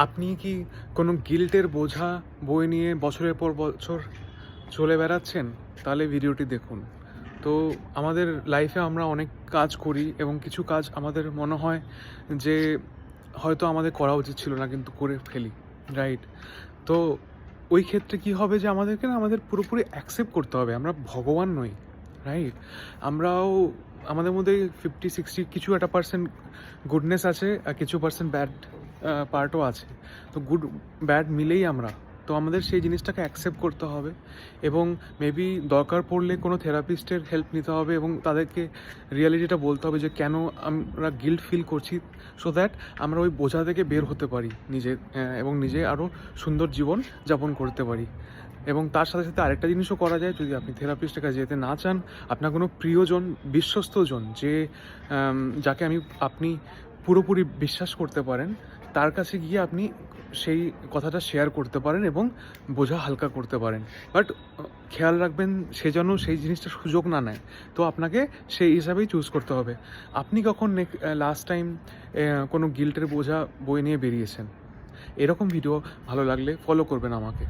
আপনি কি কোনো গিল্টের বোঝা বয়ে নিয়ে বছরের পর বছর চলে বেড়াচ্ছেন? তাহলে ভিডিওটি দেখুন। তো আমাদের লাইফে আমরা অনেক কাজ করি এবং কিছু কাজ আমাদের মনে হয় যে হয়তো আমাদের করা উচিত ছিল না, কিন্তু করে ফেলি, রাইট? তো ওই ক্ষেত্রে কি হবে যে আমাদেরকে না আমাদের পুরোপুরি অ্যাকসেপ্ট করতে হবে। আমরা ভগবান নই, রাইট? আমরাও আমাদের মধ্যে 50-60 কিছু একটা পার্সেন্ট গুডনেস আছে আর কিছু পার্সেন্ট ব্যাড পার্টও আছে। তো গুড ব্যাড মিলেই আমরা। তো আমাদের সেই জিনিসটাকে অ্যাকসেপ্ট করতে হবে এবং মেবি দরকার পড়লে কোনো থেরাপিস্টের হেল্প নিতে হবে এবং তাদেরকে রিয়ালিটিটা বলতে হবে যে কেন আমরা গিল্ট ফিল করছি, সো দ্যাট আমরা ওই বোঝা থেকে বের হতে পারি নিজে, এবং নিজে আরও সুন্দর জীবন যাপন করতে পারি। এবং তার সাথে সাথে আরেকটা জিনিসও করা যায়, যদি আপনি থেরাপিস্টের কাছে যেতে না চান, আপনার কোনো প্রিয়জন, বিশ্বস্তজন, যে যাকে আপনি পুরোপুরি বিশ্বাস করতে পারেন, তার কাছে গিয়ে আপনি সেই কথাটা শেয়ার করতে পারেন এবং বোঝা হালকা করতে পারেন। বাট খেয়াল রাখবেন সে যেন সেই জিনিসটার সুযোগ না নেয়। তো আপনাকে সেই হিসাবেই চুজ করতে হবে। আপনি কখন লাস্ট টাইম কোনো গিল্টের বোঝা বয়ে নিয়ে বেরিয়েছেন? এরকম ভিডিও ভালো লাগলে ফলো করবেন আমাকে।